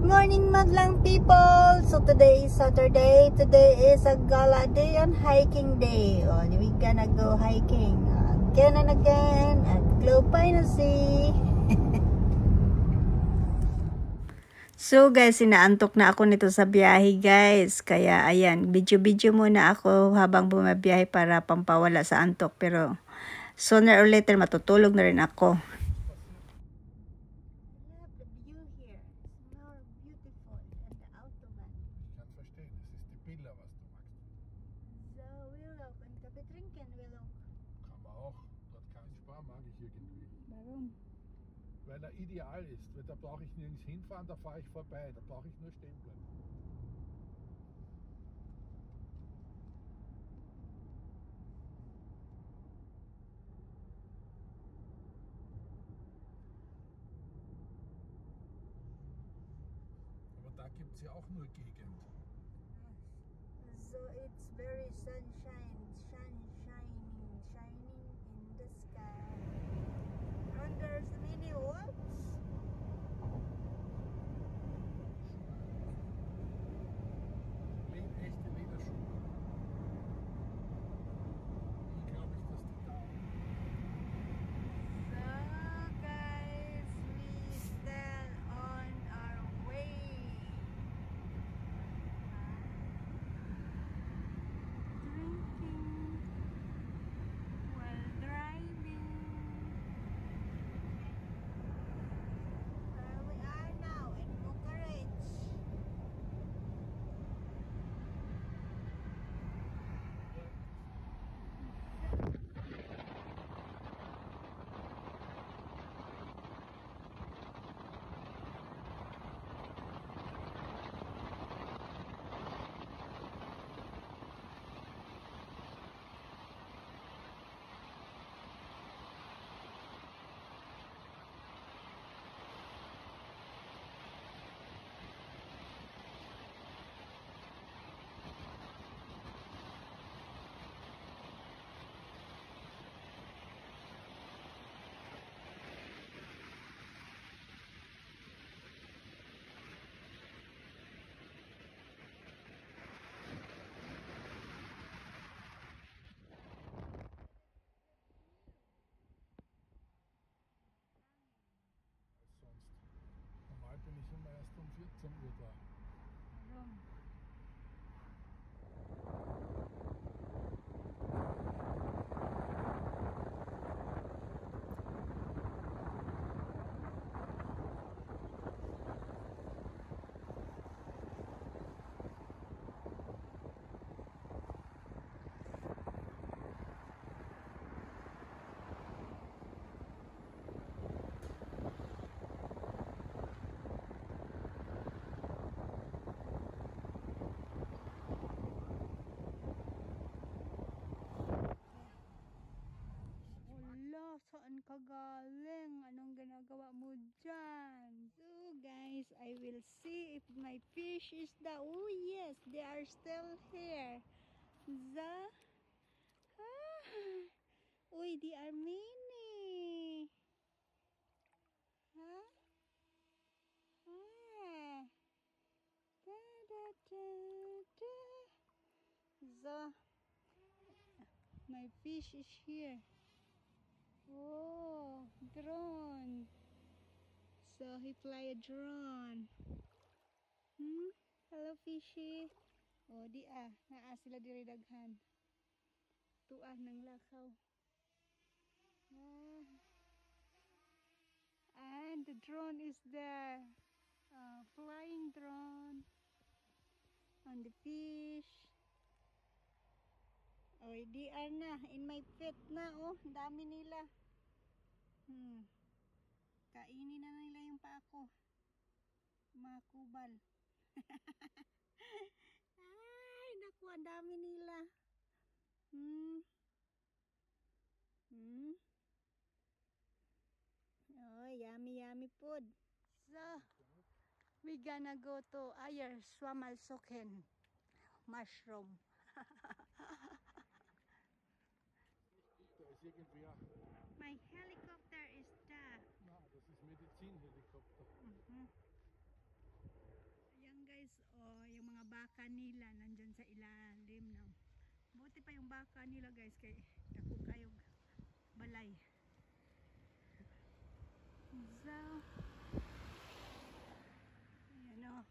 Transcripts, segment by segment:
morning madlang people. So today is Saturday. Today is a gala day and hiking day. Oh, we gonna go hiking again and again at Globe Pine Sea. So guys, inaantok na ako nito sa biyahe guys. Kaya ayan, video muna ako habang bumabiyahe para pampawala sa antok. Pero sooner or later matutulog na rin ako. Weil er ideal ist, weil da brauche ich nirgends hinfahren, da fahre ich vorbei, da brauche ich nur stehen bleiben. Aber da gibt es ja auch nur Gegend. So it's very shining in the sky. And there's many wolves. Echte Lederschuhe. Wie glaube ich, dass die da. So guys, we stand on our way. Drinking while driving. Where we are now in Bucharest. Normal bin ich immer erst um 14 Uhr da. Wala, saan ka galing? Anong ginagawa mo dyan? So guys, I will see if my fish is the... Oh yes, they are still here. The... Uy, they are many. Huh? Ah. Da, da, da, da. So, my fish is here. Oh, drone. So he fly a drone. Hello fishy. Oh, di naa sila diri daghan. Tuah ng lakaw. And the drone is there. Flying drone. On the fish. Oh, di na in my pet na oh, dami nila. Kainin na nila yung paa ko. Mga kubal. Ay, naku, ang dami nila. Oh, yummy food. So, we gonna go to Ayer Swamalsoken mushroom. Da ist irgendwer. My helicopter is da. Na, das ist Medizinhelikopter. baka nila nandyan sa ilalim ng. Buti pa yung baka nila guys kay dako kayo balay. So, ayan o.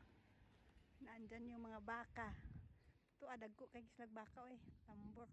Nandyan yung mga baka. Ito adagko kay gislag baka oy. Tambor.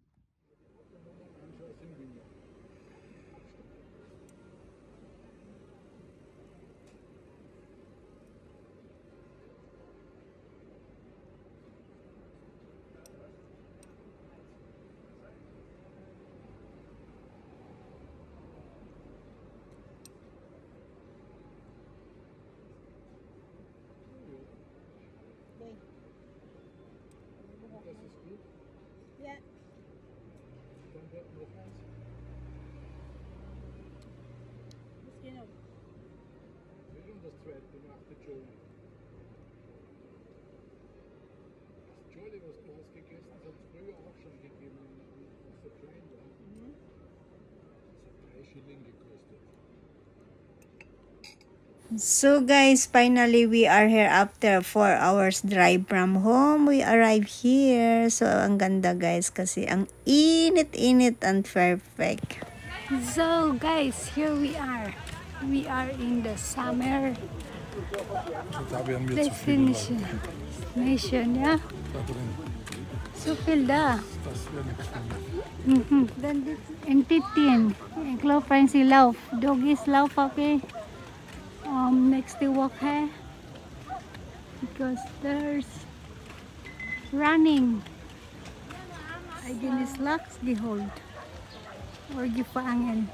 Das ist gut. Ja. Dann wird noch eins. Was genau? Und das zweite macht der Jolie. Das Jolie, was du hast gegessen, das hat es früher auch schon gegeben, als der klein war. Das hat 3 Schilling gekostet. So guys, finally we are here after 4 hours drive from home. We arrived here. So ang ganda guys kasi ang init-init and perfect. So guys, here we are. We are in the summer Da wären wir zu viel destination. Ja? da drin. So viel da. Das wäre nichts für mich. Then in 15, Klo Francie Lauf. Doggies Lauf, okay? Next to walk here. Because there's running. Ay dinis laks gihold. Or gipaangin.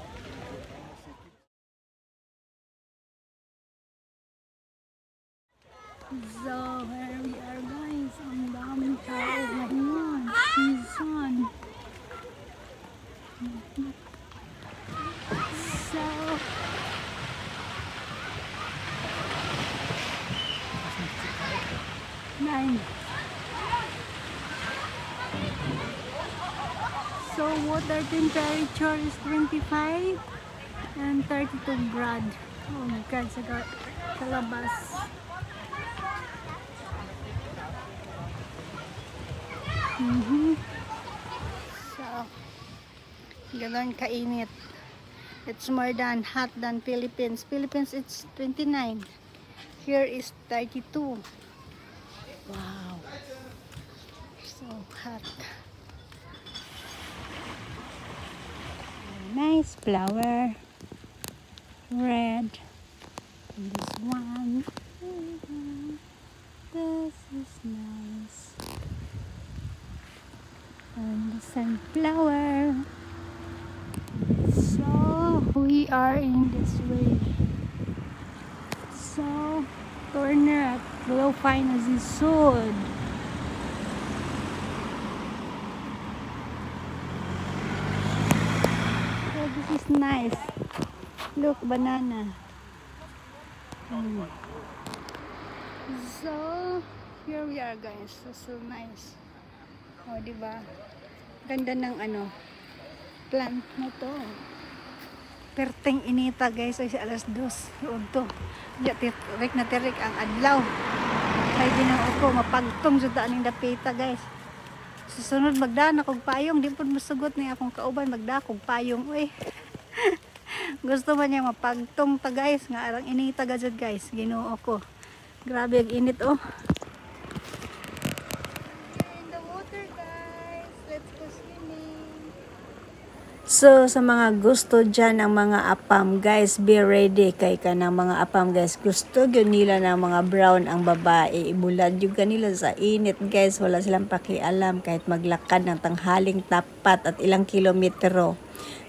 So here we are guys. Ang daming tao ngayon. Season. So nine. So water temperature is 25 and 32 grad. Oh my god, sa labas. So, ganon kainit. It's more than hot than Philippines. Philippines it's 29. Here is 32. Wow. So hot. Nice flower. Red. And this one. This is nice. And the sunflower. So we are in this way. So corner at Low Finance Sud. So this is nice. Look, banana. So here we are guys. So nice. O, diba? Ganda ng plant na to. Perteng inita guys ay alas 2. Roon to. Tirik na tirik ang adlaw. Ay din ang ako mapagtong sa daan ng dapita guys. Susunod magdaan akong payong. Di po masugot ni akong kauban magdakong payong. Uy. Gusto man niya mapagtong ta guys. Nga arang inita gazad guys. Ginoo ko. Grabe ang init oh. So, sa mga gusto dyan ng mga apam, guys, be ready kay ka ng mga apam, guys. Gusto yun nila ng mga brown ang babae. Ibulad yung kanila sa init, guys. Wala silang pakialam kahit maglakad ng tanghaling tapat at ilang kilometro.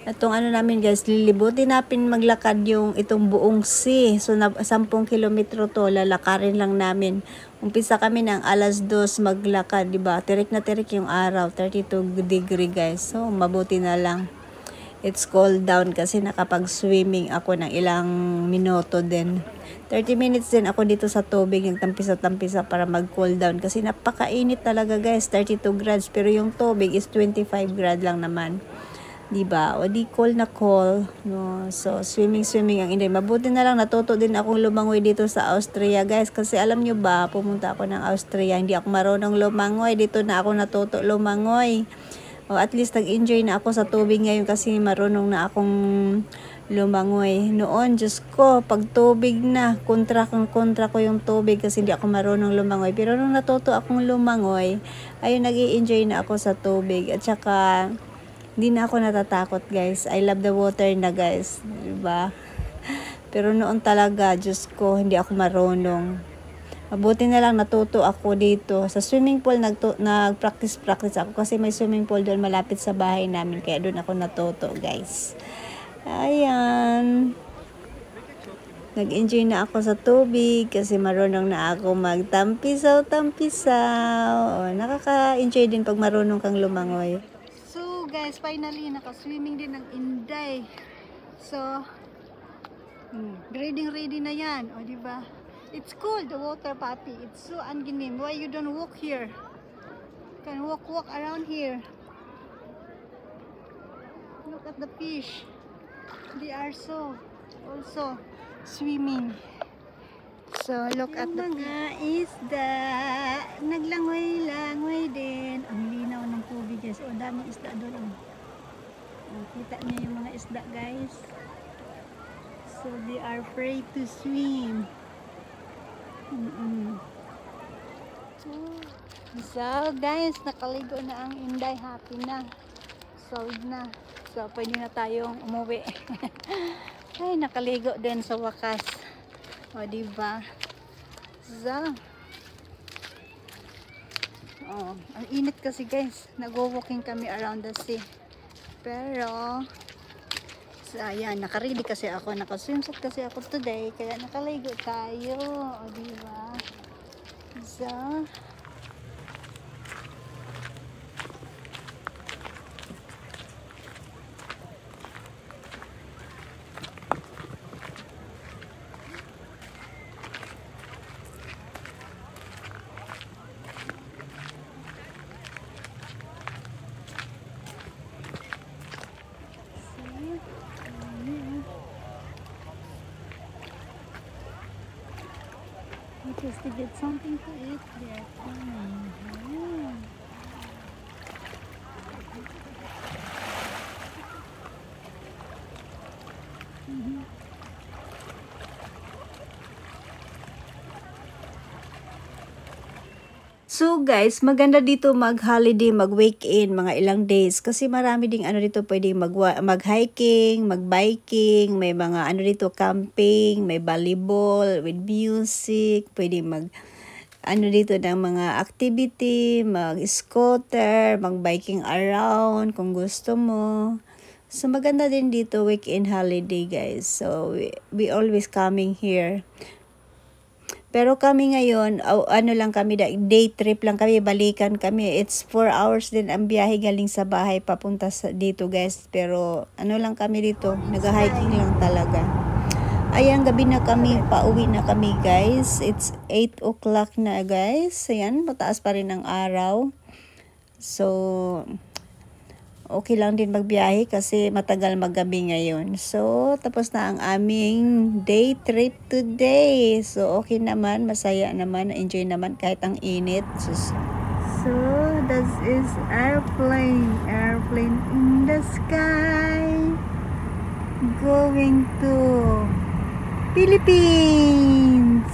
Itong namin, guys, lilibutin natin maglakad yung itong buong sea. So, 10 kilometro to, lalakarin lang namin. Umpisa kami ng alas 2 maglakad, diba? Tirik na tirik yung araw, 32 degree, guys. So, mabuti na lang. It's cool down kasi nakapag-swimming ako ng ilang minuto din. 30 minutes din ako dito sa tubig, nagtampisa-tampisa para mag-cool down kasi napakainit talaga guys, 32 grads pero yung tubig is 25 grad lang naman. Diba? O di call na call. No? So, swimming ang inday. Mabuti na lang natuto din akong lumangoy dito sa Austria, guys. Kasi alam nyo ba, pumunta ako ng Austria. Hindi ako marunong lumangoy. Dito na ako natuto lumangoy. O at least nag-enjoy na ako sa tubig ngayon kasi marunong na akong lumangoy. Noon, Diyos ko, pag tubig na, kontra ko yung tubig kasi hindi ako marunong lumangoy. Pero nung natuto akong lumangoy, ayun, nag-i-enjoy na ako sa tubig. At saka, hindi na ako natatakot, guys. I love the water na, guys. Diba? Pero noon talaga, Diyos ko, hindi ako marunong. Mabuti na lang natuto ako dito. Sa swimming pool, nag-practice ako kasi may swimming pool doon malapit sa bahay namin. Kaya doon ako natuto, guys. Ayan. Nag-enjoy na ako sa tubig kasi marunong na ako magtampisaw. O, nakaka-enjoy din pag marunong kang lumangoy. So, guys, finally, naka-swimming din ng Inday. So, ready na yan. O, diba? It's cool, the water, papi. It's so anginim. Why you don't walk here? You can walk around here. Look at the fish. They are also swimming. So, look at the mga isda. Naglangoy-langoy din. Ang linaw ng tubig, guys. O, daming isda doon. Kita niyo yung mga isda, guys. So, they are afraid to swim. So, guys, nakaligo na ang Inday. Happy na. Solid na. So, pwede na tayong umuwi. Ay, nakaligo din sa wakas. O, diba? So, ang init kasi, guys. Nag-walking kami around the sea. Pero, so, ayan, naka-ready kasi ako. Naka-swimsuit kasi ako today. Kaya nakaligo tayo. O, diba? So, just to get something to eat there. So guys, maganda dito mag-holiday, mag-weekend, mga ilang days. Kasi marami ding ano dito, pwedeng mag-hiking, mag-biking, may mga ano dito, camping, may volleyball with music, pwedeng ano dito ng mga activity, mag-scooter, mag-biking around kung gusto mo. So maganda din dito weekend holiday, guys. So we always coming here. Pero kami ngayon, ano lang kami, day trip lang kami, balikan kami. It's 4 hours din ang biyahe galing sa bahay papunta dito, guys. Pero ano lang kami dito, nag-hiking lang talaga. Ayan, gabi na kami, pauwi na kami, guys. It's 8 o'clock na, guys. Ayan, mataas pa rin ang araw. So, okay lang din magbiyahe kasi matagal maggabi ngayon. So, tapos na ang aming day trip today. So, okay naman, masaya naman, enjoy naman kahit ang init. So, this is airplane in the sky going to Philippines.